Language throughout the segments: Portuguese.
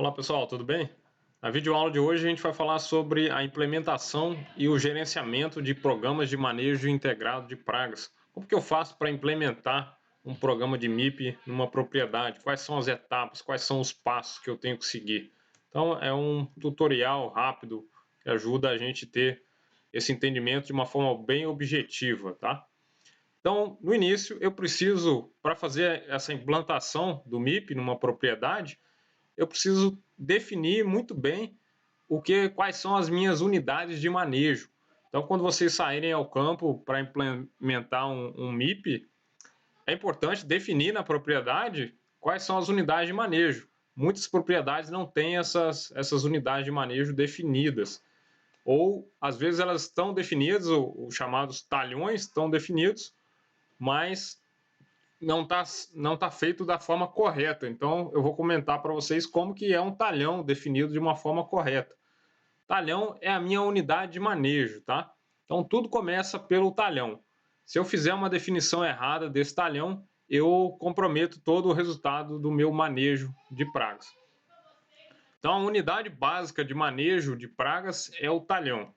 Olá pessoal, tudo bem? Na videoaula de hoje a gente vai falar sobre a implementação e o gerenciamento de programas de manejo integrado de pragas. Como que eu faço para implementar um programa de MIP numa propriedade? Quais são as etapas? Quais são os passos que eu tenho que seguir? Então é um tutorial rápido que ajuda a gente a ter esse entendimento de uma forma bem objetiva, tá? Então, no início, eu preciso, para fazer essa implantação do MIP numa propriedade, eu preciso definir muito bem quais são as minhas unidades de manejo. Então, quando vocês saírem ao campo para implementar um MIP, é importante definir na propriedade quais são as unidades de manejo. Muitas propriedades não têm essas unidades de manejo definidas. Ou, às vezes, elas estão definidas, os chamados talhões estão definidos, mas não tá feito da forma correta. Então, eu vou comentar para vocês como que é um talhão definido de uma forma correta. Talhão é a minha unidade de manejo, tá? Então, tudo começa pelo talhão. Se eu fizer uma definição errada desse talhão, eu comprometo todo o resultado do meu manejo de pragas. Então, a unidade básica de manejo de pragas é o talhão.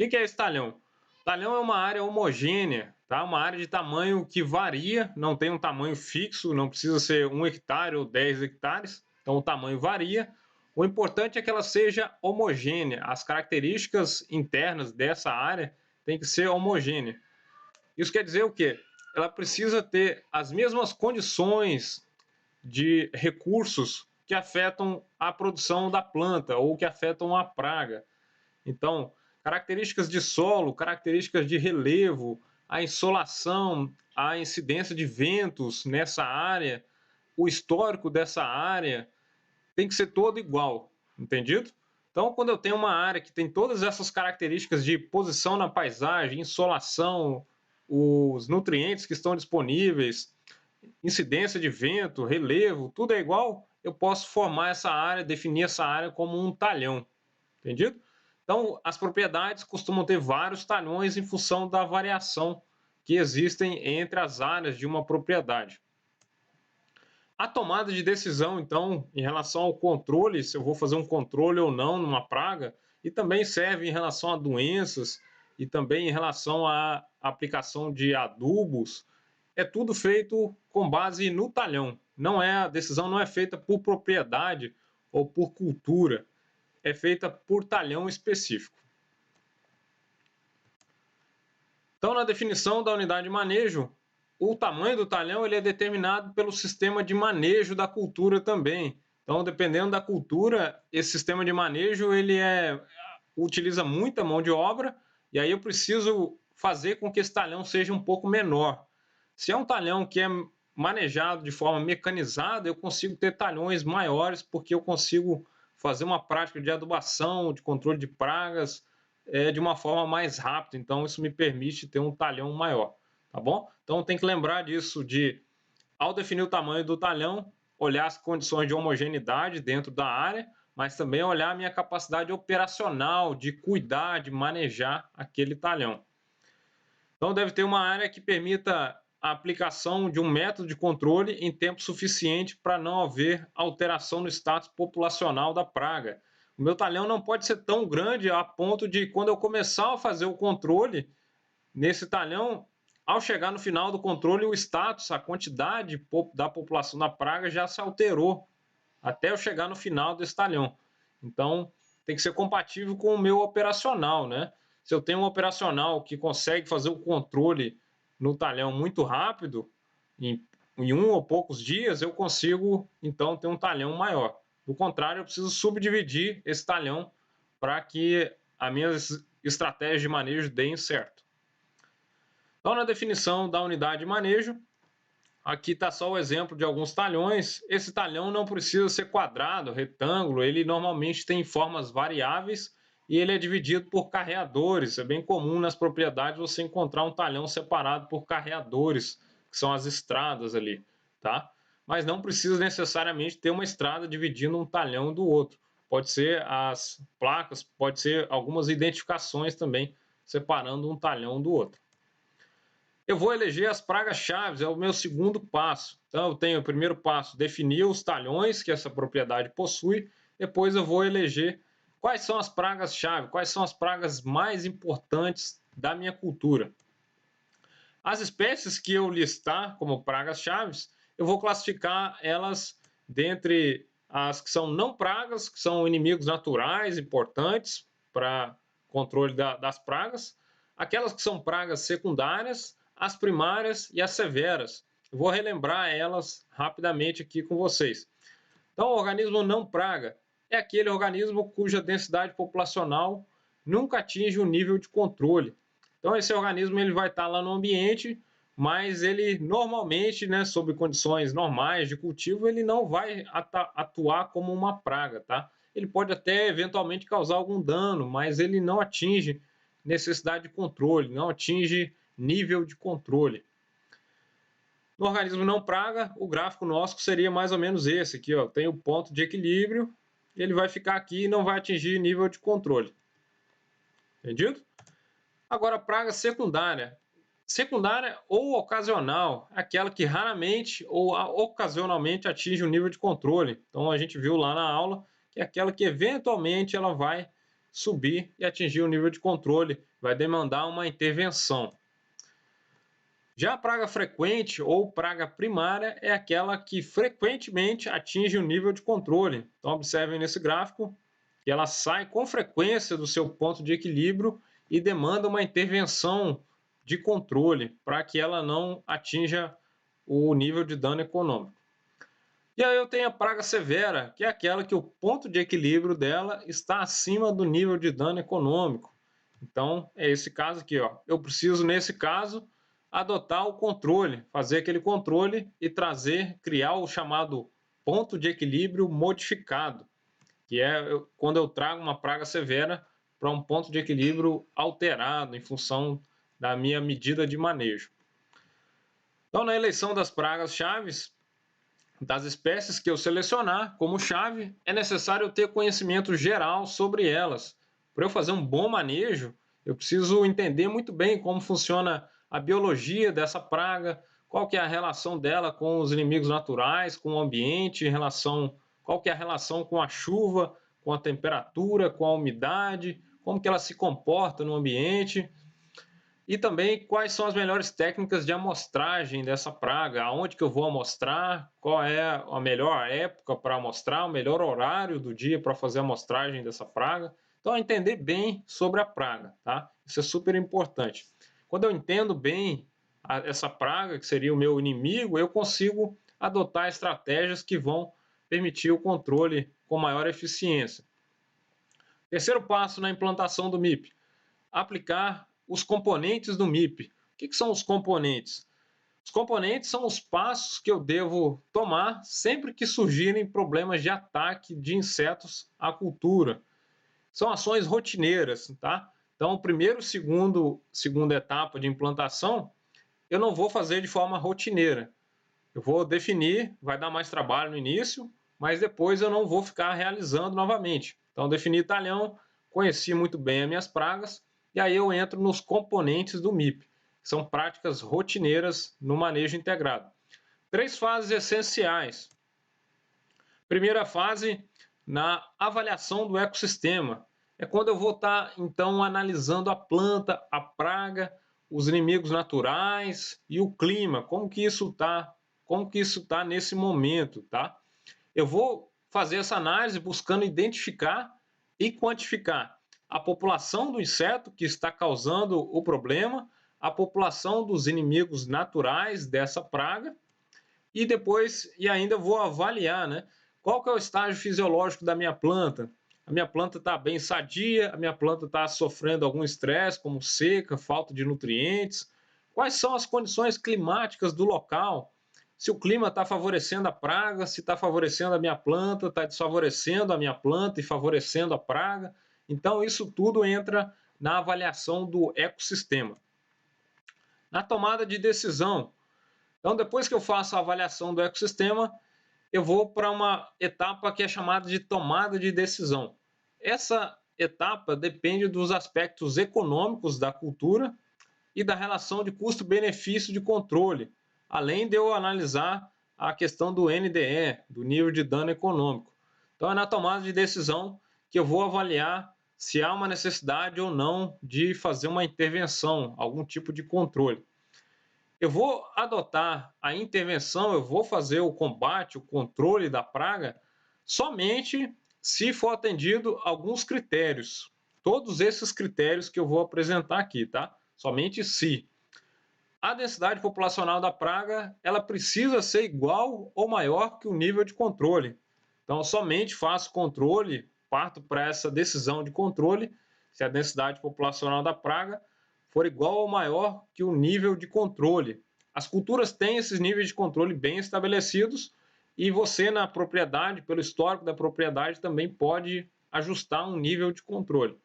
O que é esse talhão? Talhão é uma área homogênea, tá? Uma área de tamanho que varia, não tem um tamanho fixo, não precisa ser 1 hectare ou 10 hectares, então o tamanho varia. O importante é que ela seja homogênea, as características internas dessa área têm que ser homogêneas. Isso quer dizer o quê? Ela precisa ter as mesmas condições de recursos que afetam a produção da planta ou que afetam a praga. Então, características de solo, características de relevo, a insolação, a incidência de ventos nessa área, o histórico dessa área, tem que ser todo igual, entendido? Então, quando eu tenho uma área que tem todas essas características de posição na paisagem, insolação, os nutrientes que estão disponíveis, incidência de vento, relevo, tudo é igual, eu posso formar essa área, definir essa área como um talhão, entendido? Então, as propriedades costumam ter vários talhões em função da variação que existem entre as áreas de uma propriedade. A tomada de decisão, então, em relação ao controle, se eu vou fazer um controle ou não numa praga, e também serve em relação a doenças e também em relação à aplicação de adubos, é tudo feito com base no talhão. A decisão não é feita por propriedade ou por cultura, é feita por talhão específico. Então, na definição da unidade de manejo, o tamanho do talhão ele é determinado pelo sistema de manejo da cultura também. Então, dependendo da cultura, esse sistema de manejo utiliza muita mão de obra, e aí eu preciso fazer com que esse talhão seja um pouco menor. Se é um talhão que é manejado de forma mecanizada, eu consigo ter talhões maiores, porque eu consigo fazer uma prática de adubação, de controle de pragas, de uma forma mais rápida. Então, isso me permite ter um talhão maior, tá bom? Então, tem que lembrar disso, ao definir o tamanho do talhão, olhar as condições de homogeneidade dentro da área, mas também olhar a minha capacidade operacional de cuidar, de manejar aquele talhão. Então, deve ter uma área que permita a aplicação de um método de controle em tempo suficiente para não haver alteração no status populacional da praga. O meu talhão não pode ser tão grande a ponto de, quando eu começar a fazer o controle nesse talhão, ao chegar no final do controle, o status, a quantidade da população da praga já se alterou até eu chegar no final desse talhão. Então, tem que ser compatível com o meu operacional, né? Se eu tenho um operacional que consegue fazer o controle no talhão muito rápido, em um ou poucos dias, eu consigo, então, ter um talhão maior. Do contrário, eu preciso subdividir esse talhão para que as minhas estratégias de manejo deem certo. Então, na definição da unidade de manejo, aqui está só o exemplo de alguns talhões. Esse talhão não precisa ser quadrado, retângulo, ele normalmente tem formas variáveis e ele é dividido por carreadores. É bem comum nas propriedades você encontrar um talhão separado por carreadores, que são as estradas ali, tá? Mas não precisa necessariamente ter uma estrada dividindo um talhão do outro. Pode ser as placas, pode ser algumas identificações também separando um talhão do outro. Eu vou eleger as pragas-chave, é o meu segundo passo. Então, eu tenho o primeiro passo, definir os talhões que essa propriedade possui. Depois eu vou eleger quais são as pragas-chave, quais são as pragas mais importantes da minha cultura. As espécies que eu listar como pragas-chave, eu vou classificar elas dentre as que são não pragas, que são inimigos naturais importantes para controle das pragas, aquelas que são pragas secundárias, as primárias e as severas. Eu vou relembrar elas rapidamente aqui com vocês. Então, o organismo não praga é aquele organismo cuja densidade populacional nunca atinge o nível de controle. Então, esse organismo ele vai estar lá no ambiente, mas ele normalmente, né, sob condições normais de cultivo, ele não vai atuar como uma praga, tá? Ele pode até eventualmente causar algum dano, mas ele não atinge necessidade de controle, não atinge nível de controle. No organismo não praga, o gráfico nosso seria mais ou menos esse aqui, ó. Tem o ponto de equilíbrio, ele vai ficar aqui e não vai atingir nível de controle. Entendido? Agora, praga secundária. Secundária ou ocasional, aquela que raramente ou ocasionalmente atinge o nível de controle. Então, a gente viu lá na aula que é aquela que eventualmente ela vai subir e atingir o nível de controle, vai demandar uma intervenção. Já a praga frequente ou praga primária é aquela que frequentemente atinge o nível de controle. Então, observem nesse gráfico que ela sai com frequência do seu ponto de equilíbrio e demanda uma intervenção de controle para que ela não atinja o nível de dano econômico. E aí eu tenho a praga severa, que é aquela que o ponto de equilíbrio dela está acima do nível de dano econômico. Então, é esse caso aqui, ó. Eu preciso, nesse caso, adotar o controle, fazer aquele controle e criar o chamado ponto de equilíbrio modificado, que é quando eu trago uma praga severa para um ponto de equilíbrio alterado em função da minha medida de manejo. Então, na eleição das pragas chaves, das espécies que eu selecionar como chave, é necessário ter conhecimento geral sobre elas. Para eu fazer um bom manejo, eu preciso entender muito bem como funciona a biologia dessa praga, qual que é a relação dela com os inimigos naturais, com o ambiente, qual que é a relação com a chuva, com a temperatura, com a umidade, como que ela se comporta no ambiente. E também quais são as melhores técnicas de amostragem dessa praga, aonde que eu vou amostrar, qual é a melhor época para amostrar, o melhor horário do dia para fazer a amostragem dessa praga. Então, entender bem sobre a praga, tá? Isso é super importante. Quando eu entendo bem essa praga, que seria o meu inimigo, eu consigo adotar estratégias que vão permitir o controle com maior eficiência. Terceiro passo na implantação do MIP: aplicar os componentes do MIP. O que são os componentes? Os componentes são os passos que eu devo tomar sempre que surgirem problemas de ataque de insetos à cultura. São ações rotineiras, tá? Então, primeiro, segunda etapa de implantação, eu não vou fazer de forma rotineira. Eu vou definir, vai dar mais trabalho no início, mas depois eu não vou ficar realizando novamente. Então, defini talhão, conheci muito bem as minhas pragas, e aí eu entro nos componentes do MIP, que são práticas rotineiras no manejo integrado. 3 fases essenciais. Primeira fase, na avaliação do ecossistema. É quando eu vou estar, então, analisando a planta, a praga, os inimigos naturais e o clima, como que isso está nesse momento, tá? Eu vou fazer essa análise buscando identificar e quantificar a população do inseto que está causando o problema, a população dos inimigos naturais dessa praga e ainda vou avaliar, né? Qual que é o estágio fisiológico da minha planta? A minha planta está bem sadia, a minha planta está sofrendo algum estresse, como seca, falta de nutrientes. Quais são as condições climáticas do local? Se o clima está favorecendo a praga, se está favorecendo a minha planta, está desfavorecendo a minha planta e favorecendo a praga. Então, isso tudo entra na avaliação do ecossistema. Na tomada de decisão. Então, depois que eu faço a avaliação do ecossistema, eu vou para uma etapa que é chamada de tomada de decisão. Essa etapa depende dos aspectos econômicos da cultura, e da relação de custo-benefício de controle, além de eu analisar a questão do NDE, do nível de dano econômico. Então é na tomada de decisão que eu vou avaliar se há uma necessidade ou não de fazer uma intervenção, algum tipo de controle. Eu vou adotar a intervenção, eu vou fazer o combate, o controle da praga, somente se for atendido alguns critérios. Todos esses critérios que eu vou apresentar aqui, tá? Somente se. A densidade populacional da praga, ela precisa ser igual ou maior que o nível de controle. Então, somente faço controle, parto para essa decisão de controle, se a densidade populacional da praga for igual ou maior que o nível de controle. As culturas têm esses níveis de controle bem estabelecidos e você, na propriedade, pelo histórico da propriedade, também pode ajustar um nível de controle.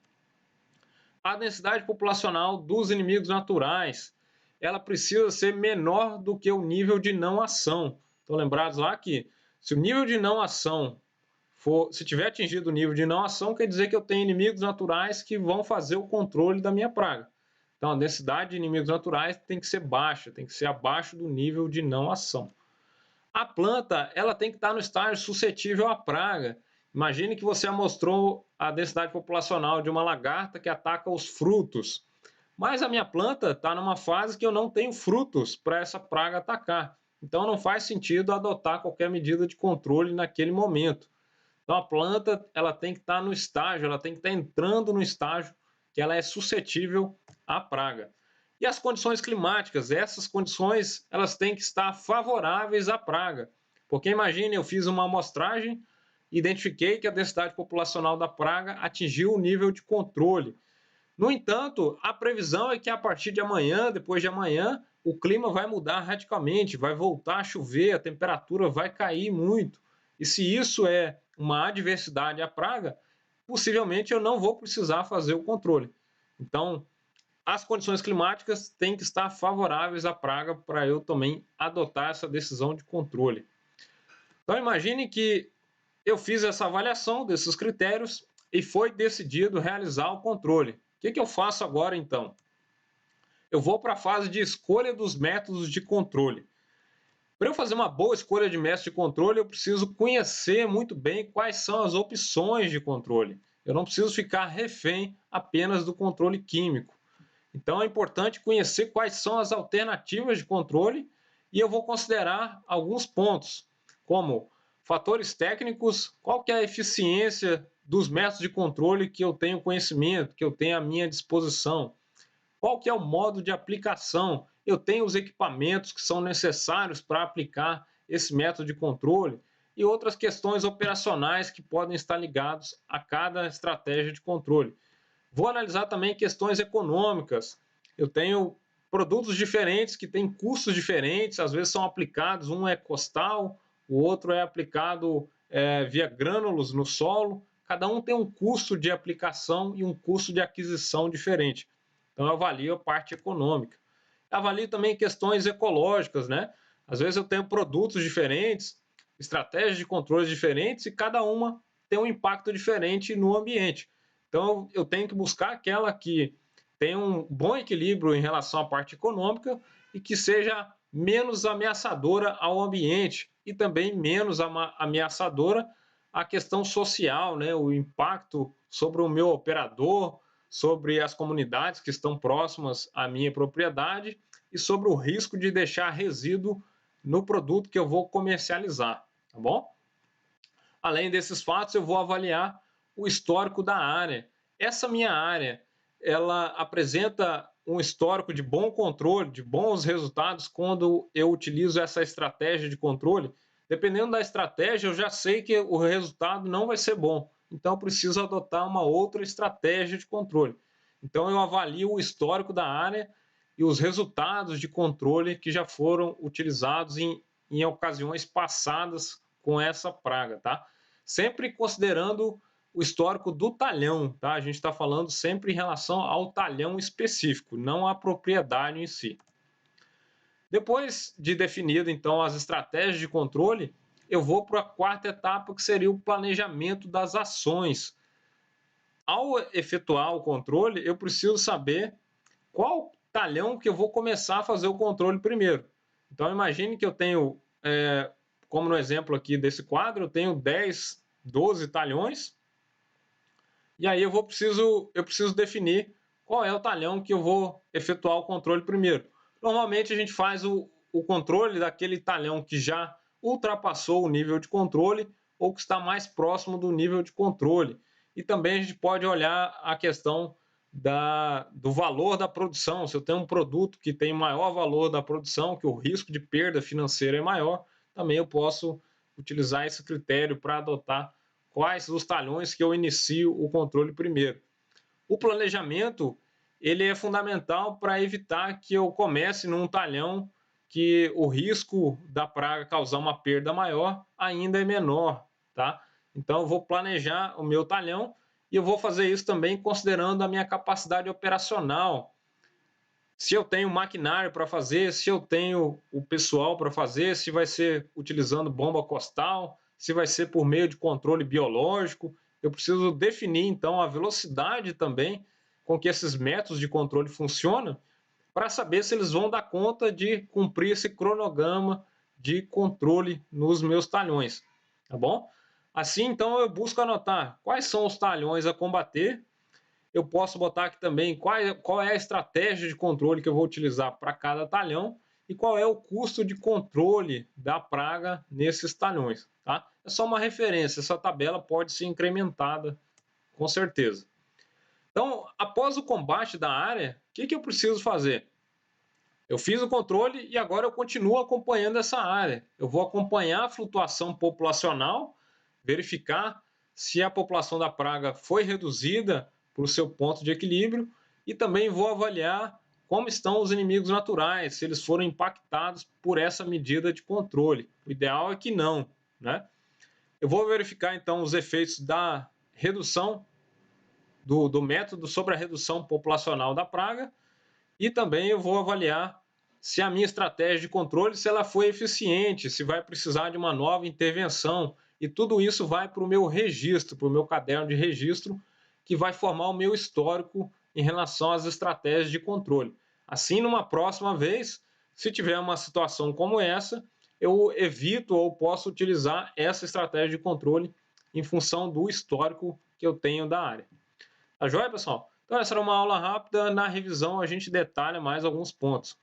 A densidade populacional dos inimigos naturais, ela precisa ser menor do que o nível de não ação. Estão lembrados lá que se o nível de não ação se tiver atingido o nível de não ação, quer dizer que eu tenho inimigos naturais que vão fazer o controle da minha praga. Então, a densidade de inimigos naturais tem que ser baixa, tem que ser abaixo do nível de não ação. A planta, ela tem que estar no estágio suscetível à praga. Imagine que você mostrou a densidade populacional de uma lagarta que ataca os frutos. Mas a minha planta está numa fase que eu não tenho frutos para essa praga atacar. Então, não faz sentido adotar qualquer medida de controle naquele momento. Então a planta ela tem que estar no estágio, ela tem que estar entrando no estágio que ela é suscetível à praga. E as condições climáticas, essas condições elas têm que estar favoráveis à praga. Porque imagine, eu fiz uma amostragem, identifiquei que a densidade populacional da praga atingiu o nível de controle. No entanto, a previsão é que a partir de amanhã, depois de amanhã, o clima vai mudar radicalmente, vai voltar a chover, a temperatura vai cair muito. E se isso é uma adversidade à praga, possivelmente eu não vou precisar fazer o controle. Então, as condições climáticas têm que estar favoráveis à praga para eu também adotar essa decisão de controle. Então, imagine que eu fiz essa avaliação desses critérios e foi decidido realizar o controle. O que eu faço agora, então? Eu vou para a fase de escolha dos métodos de controle. Para eu fazer uma boa escolha de método de controle, eu preciso conhecer muito bem quais são as opções de controle. Eu não preciso ficar refém apenas do controle químico. Então é importante conhecer quais são as alternativas de controle e eu vou considerar alguns pontos, como fatores técnicos, qual que é a eficiência dos métodos de controle que eu tenho conhecimento, que eu tenho à minha disposição. Qual que é o modo de aplicação? Eu tenho os equipamentos que são necessários para aplicar esse método de controle e outras questões operacionais que podem estar ligados a cada estratégia de controle. Vou analisar também questões econômicas. Eu tenho produtos diferentes que têm custos diferentes, às vezes são aplicados, um é costal, o outro é aplicado via grânulos no solo. Cada um tem um custo de aplicação e um custo de aquisição diferente. Então, eu avalio a parte econômica. Avalio também questões ecológicas, né? Às vezes eu tenho produtos diferentes, estratégias de controles diferentes e cada uma tem um impacto diferente no ambiente. Então, eu tenho que buscar aquela que tem um bom equilíbrio em relação à parte econômica e que seja menos ameaçadora ao ambiente e também menos ameaçadora à questão social, né? O impacto sobre o meu operador, sobre as comunidades que estão próximas à minha propriedade e sobre o risco de deixar resíduo no produto que eu vou comercializar, tá bom? Além desses fatos, eu vou avaliar o histórico da área. Essa minha área, ela apresenta um histórico de bom controle, de bons resultados quando eu utilizo essa estratégia de controle. Dependendo da estratégia, eu já sei que o resultado não vai ser bom. Então, eu preciso adotar uma outra estratégia de controle. Então, eu avalio o histórico da área e os resultados de controle que já foram utilizados em ocasiões passadas com essa praga, tá? Sempre considerando o histórico do talhão, tá? A gente está falando sempre em relação ao talhão específico, não à propriedade em si. Depois de definido, então, as estratégias de controle, eu vou para a quarta etapa, que seria o planejamento das ações. Ao efetuar o controle, eu preciso saber qual talhão que eu vou começar a fazer o controle primeiro. Então imagine que eu tenho, como no exemplo aqui desse quadro, eu tenho 10, 12 talhões, e aí eu preciso definir qual é o talhão que eu vou efetuar o controle primeiro. Normalmente a gente faz o controle daquele talhão que já ultrapassou o nível de controle ou que está mais próximo do nível de controle. E também a gente pode olhar a questão do valor da produção. Se eu tenho um produto que tem maior valor da produção, que o risco de perda financeira é maior, também eu posso utilizar esse critério para adotar quais os talhões que eu inicio o controle primeiro. O planejamento ele é fundamental para evitar que eu comece num talhão que o risco da praga causar uma perda maior ainda é menor, tá? Então eu vou planejar o meu talhão e eu vou fazer isso também considerando a minha capacidade operacional. Se eu tenho maquinário para fazer, se eu tenho o pessoal para fazer, se vai ser utilizando bomba costal, se vai ser por meio de controle biológico. Eu preciso definir então a velocidade também com que esses métodos de controle funcionam para saber se eles vão dar conta de cumprir esse cronograma de controle nos meus talhões, tá bom? Assim, então, eu busco anotar quais são os talhões a combater. Eu posso botar aqui também qual é a estratégia de controle que eu vou utilizar para cada talhão e qual é o custo de controle da praga nesses talhões, tá? É só uma referência, essa tabela pode ser incrementada, com certeza. Então, após o combate da área, o que eu preciso fazer? Eu fiz o controle e agora eu continuo acompanhando essa área. Eu vou acompanhar a flutuação populacional, verificar se a população da praga foi reduzida para o seu ponto de equilíbrio e também vou avaliar como estão os inimigos naturais, se eles foram impactados por essa medida de controle. O ideal é que não, né? Eu vou verificar então os efeitos da redução do método sobre a redução populacional da praga e também eu vou avaliar se a minha estratégia de controle se ela foi eficiente, se vai precisar de uma nova intervenção. E tudo isso vai para o meu registro, para o meu caderno de registro, que vai formar o meu histórico em relação às estratégias de controle. Assim, numa próxima vez, se tiver uma situação como essa, eu evito ou posso utilizar essa estratégia de controle em função do histórico que eu tenho da área. Tá joia, pessoal? Então, essa era uma aula rápida. Na revisão, a gente detalha mais alguns pontos.